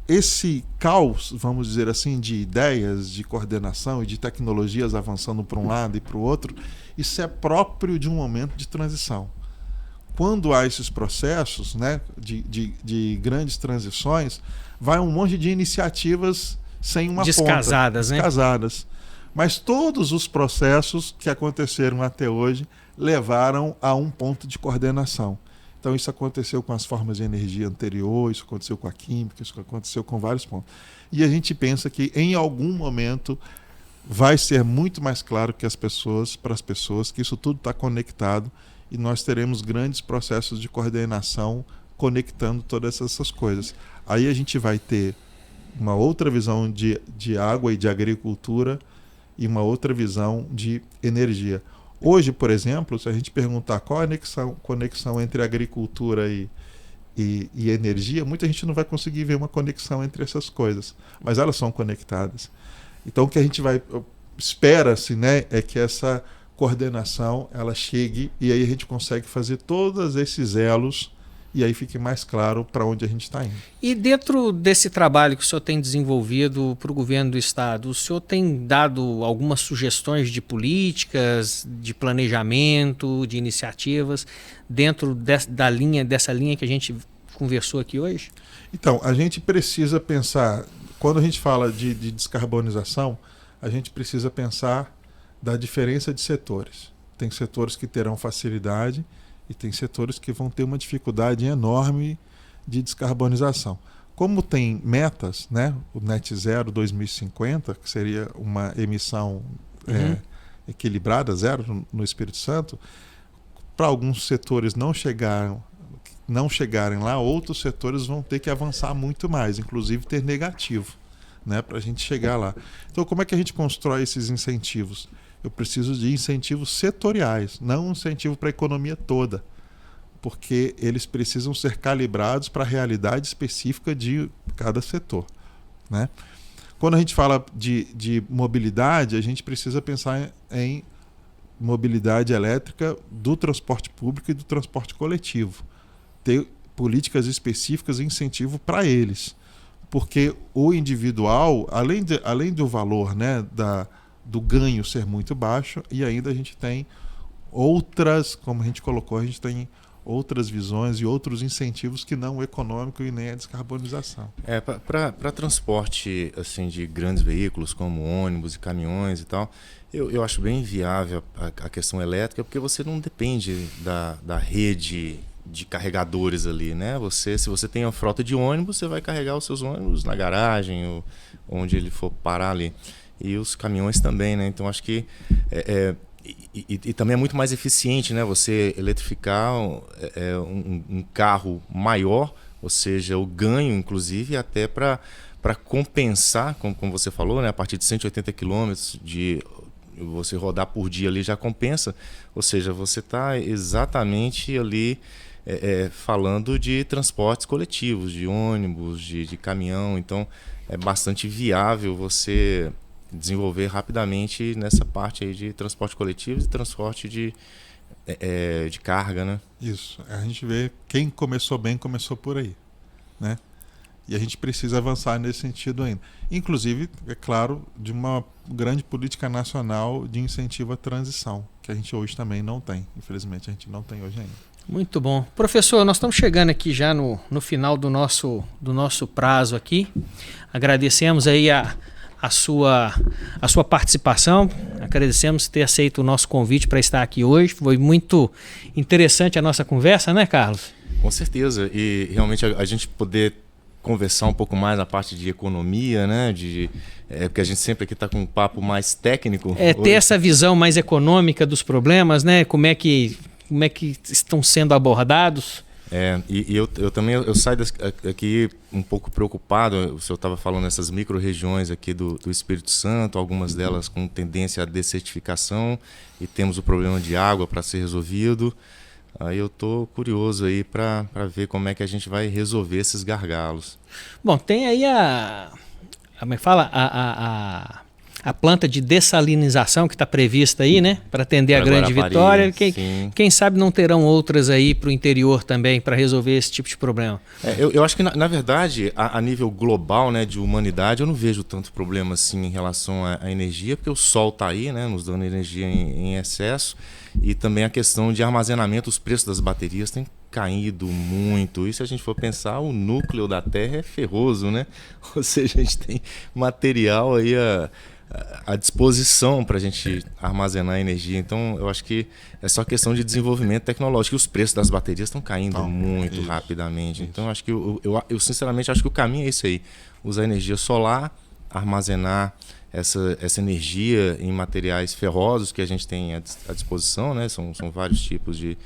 esse caos, vamos dizer assim, de ideias, de coordenação e de tecnologias avançando para um lado e para o outro, isso é próprio de um momento de transição. Quando há esses processos, né, de grandes transições, vai um monte de iniciativas sem uma descasadas, ponta, descasadas. Mas todos os processos que aconteceram até hoje levaram a um ponto de coordenação. Então isso aconteceu com as formas de energia anterior, isso aconteceu com a química, isso aconteceu com vários pontos. E a gente pensa que em algum momento vai ser muito mais claro que para as pessoas que isso tudo está conectado e nós teremos grandes processos de coordenação conectando todas essas coisas. Aí a gente vai ter uma outra visão de água e de agricultura e uma outra visão de energia. Hoje, por exemplo, se a gente perguntar qual a conexão entre agricultura e energia, muita gente não vai conseguir ver uma conexão entre essas coisas, mas elas são conectadas. Então, o que a gente espera-se, né, é que essa coordenação ela chegue e aí a gente consegue fazer todos esses elos e aí fique mais claro para onde a gente está indo. E dentro desse trabalho que o senhor tem desenvolvido para o governo do estado, o senhor tem dado algumas sugestões de políticas, de planejamento, de iniciativas dentro dessa linha que a gente conversou aqui hoje? Então, a gente precisa pensar, quando a gente fala de descarbonização, a gente precisa pensar da diferença de setores. Tem setores que terão facilidade e tem setores que vão ter uma dificuldade enorme de descarbonização. Como tem metas, né, o Net Zero 2050, que seria uma emissão equilibrada, zero no Espírito Santo, para alguns setores não chegarem lá, outros setores vão ter que avançar muito mais, inclusive ter negativo, né, para a gente chegar lá. Então, como é que a gente constrói esses incentivos? Eu preciso de incentivos setoriais, não um incentivo para a economia toda, porque eles precisam ser calibrados para a realidade específica de cada setor, né? Quando a gente fala de mobilidade, a gente precisa pensar em mobilidade elétrica do transporte público e do transporte coletivo. Ter políticas específicas e incentivo para eles, porque o individual, além do valor, né, do ganho ser muito baixo, e ainda a gente tem outras, como a gente colocou, a gente tem outras visões e outros incentivos que não o econômico e nem a descarbonização. Para transporte assim, de grandes veículos como ônibus e caminhões e tal, eu acho bem viável a questão elétrica, porque você não depende da rede de carregadores ali, né? Se você tem uma frota de ônibus, você vai carregar os seus ônibus na garagem ou onde ele for parar ali. E os caminhões também, né? Então acho que e também é muito mais eficiente, né? Você eletrificar um carro maior, ou seja, o ganho, inclusive, até para compensar, como você falou, né? A partir de 180 km de você rodar por dia ali já compensa. Ou seja, você está exatamente ali falando de transportes coletivos, de ônibus, de caminhão. Então é bastante viável você desenvolver rapidamente nessa parte aí de transporte coletivo e transporte de carga, né? Isso. A gente vê quem começou bem, começou por aí, né? E a gente precisa avançar nesse sentido ainda. Inclusive, é claro, de uma grande política nacional de incentivo à transição, que a gente hoje também não tem. Infelizmente, a gente não tem hoje ainda. Muito bom. Professor, nós estamos chegando aqui já no final do nosso prazo aqui. Agradecemos aí a sua participação, agradecemos ter aceito o nosso convite para estar aqui hoje. Foi muito interessante a nossa conversa, né, Carlos? Com certeza, e realmente a gente poder conversar um pouco mais na parte de economia, né? Porque a gente sempre aqui está com um papo mais técnico. Ter essa visão mais econômica dos problemas, né? Como é que estão sendo abordados. E eu também saio aqui um pouco preocupado. O senhor estava falando dessas micro-regiões aqui do Espírito Santo, algumas delas com tendência à desertificação, e temos o problema de água para ser resolvido. Aí eu estou curioso aí para ver como é que a gente vai resolver esses gargalos. Bom, tem aí como é que fala? A planta de dessalinização que está prevista aí, né? Para atender a Grande Vitória. Quem sabe não terão outras aí para o interior também para resolver esse tipo de problema. Eu acho que, na verdade, a nível global, né, de humanidade, eu não vejo tanto problema assim em relação à energia, porque o sol está aí, né, nos dando energia em excesso. E também a questão de armazenamento, os preços das baterias têm caído muito. E se a gente for pensar, o núcleo da Terra é ferroso, né? Ou seja, a gente tem material aí à disposição para a gente armazenar energia. Então, eu acho que é só questão de desenvolvimento tecnológico. E os preços das baterias estão caindo muito rapidamente. Então, acho que eu sinceramente acho que o caminho é esse aí. Usar energia solar, armazenar essa energia em materiais ferrosos que a gente tem à disposição, né? São vários tipos de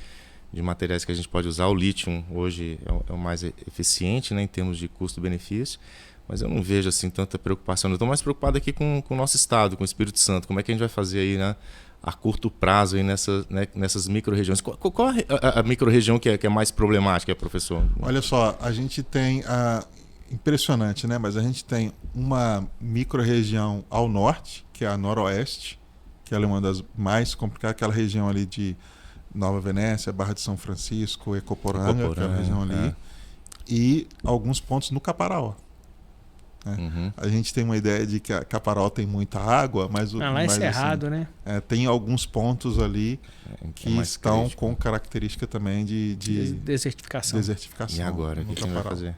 materiais que a gente pode usar. O lítio hoje é o mais eficiente, né, em termos de custo-benefício, mas eu não vejo assim tanta preocupação. Eu estou mais preocupado aqui com o nosso estado, com o Espírito Santo. Como é que a gente vai fazer aí, né, a curto prazo aí nessas micro-regiões? Qual a micro-região que é mais problemática, professor? Olha só, a gente tem impressionante, né? Mas a gente tem uma micro-região ao norte, que é a noroeste, que ela é uma das mais complicadas, aquela região ali de Nova Venécia, Barra de São Francisco, Ecoporanga, aquela região ali, e alguns pontos no Caparaó. Né? A gente tem uma ideia de que a Caparaó tem muita água, mas lá é cerrado, né? Tem alguns pontos ali que estão crítico, com característica também de desertificação. E agora, o que a gente vai fazer?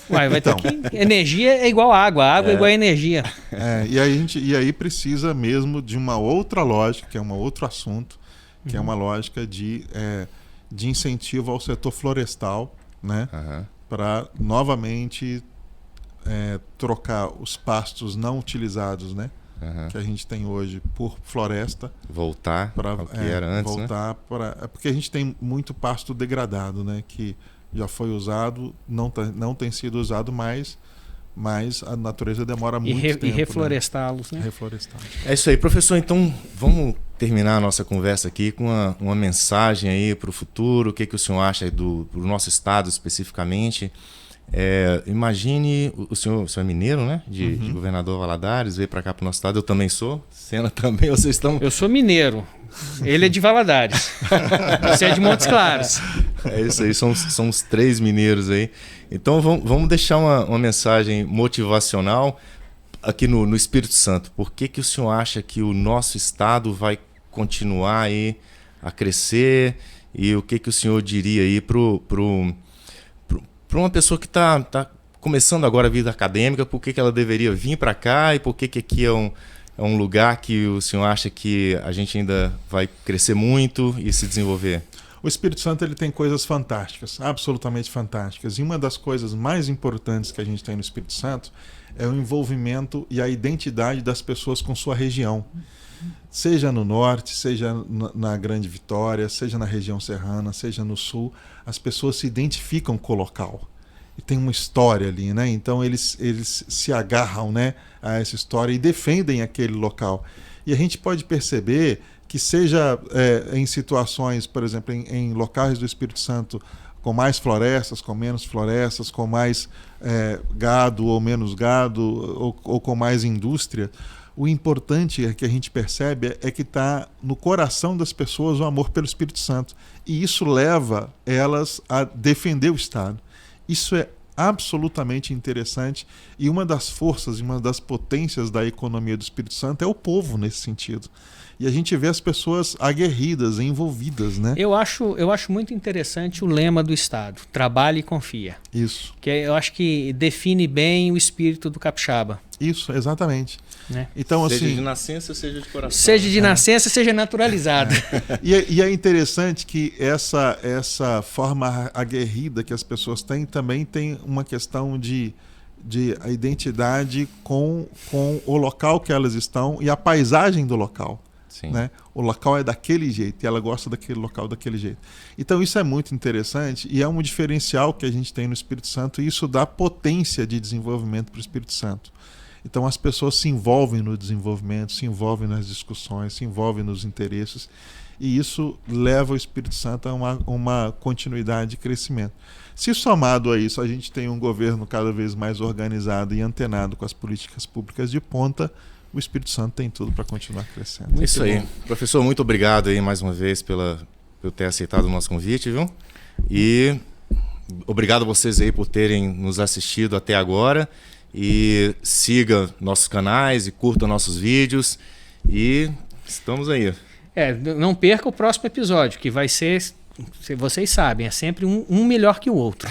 Uai, vai ter que... Energia é igual água é igual energia. E aí precisa mesmo de uma outra lógica, que é um outro assunto, que é uma lógica de incentivo ao setor florestal, né? Para novamente trocar os pastos não utilizados, né? Que a gente tem hoje por floresta. Voltar ao que era antes, voltar, né? Porque a gente tem muito pasto degradado, né? Que já foi usado, não tem sido usado mais, mas a natureza demora muito tempo. E reflorestá-los, né? Reflorestá-los. É isso aí, professor. Então, vamos terminar a nossa conversa aqui com uma mensagem aí para o futuro. O que o senhor acha do nosso estado especificamente? Imagine, o senhor é mineiro, né? De Governador Valadares, veio para cá para o nosso estado. Eu também sou. Sena também, vocês estão... Eu sou mineiro. Ele é de Valadares. Você é de Montes Claros. É isso aí, são os 3 mineiros aí. Então vamos deixar uma mensagem motivacional aqui no Espírito Santo. Por que o senhor acha que o nosso estado vai continuar aí a crescer? E o que o senhor diria aí para uma pessoa que está começando agora a vida acadêmica? Por que ela deveria vir para cá e por que aqui é um lugar que o senhor acha que a gente ainda vai crescer muito e se desenvolver? O Espírito Santo ele tem coisas fantásticas, absolutamente fantásticas. E uma das coisas mais importantes que a gente tem no Espírito Santo é o envolvimento e a identidade das pessoas com sua região. Seja no norte, seja na Grande Vitória, seja na região serrana, seja no sul, as pessoas se identificam com o local. E tem uma história ali, né? Então eles se agarram, né, a essa história e defendem aquele local. E a gente pode perceber que seja em situações, por exemplo, em locais do Espírito Santo com mais florestas, com menos florestas, com mais gado ou menos gado, ou com mais indústria, o importante que a gente percebe é que está no coração das pessoas o amor pelo Espírito Santo. E isso leva elas a defender o Estado. Isso é absolutamente interessante e uma das forças, uma das potências da economia do Espírito Santo é o povo nesse sentido. E a gente vê as pessoas aguerridas, envolvidas, né? Eu acho muito interessante o lema do Estado, trabalhe e confia. Isso. Que eu acho que define bem o espírito do capixaba. Isso, exatamente. Né? Então, seja assim, de nascença, seja de coração. Seja de nascença, seja naturalizado. E é interessante que essa forma aguerrida que as pessoas têm também tem uma questão de a identidade com o local que elas estão e a paisagem do local. Sim. Né? O local é daquele jeito e ela gosta daquele local daquele jeito. Então isso é muito interessante e é um diferencial que a gente tem no Espírito Santo e isso dá potência de desenvolvimento para o Espírito Santo. Então as pessoas se envolvem no desenvolvimento, se envolvem nas discussões, se envolvem nos interesses e isso leva o Espírito Santo a uma continuidade de crescimento. Se somado a isso a gente tem um governo cada vez mais organizado e antenado com as políticas públicas de ponta, o Espírito Santo tem tudo para continuar crescendo. Muito isso aí. Bom. Professor, muito obrigado aí mais uma vez por ter aceitado o nosso convite, viu? E obrigado a vocês aí por terem nos assistido até agora. E siga nossos canais e curta nossos vídeos. E estamos aí. Não perca o próximo episódio, que vai ser, vocês sabem, é sempre um melhor que o outro.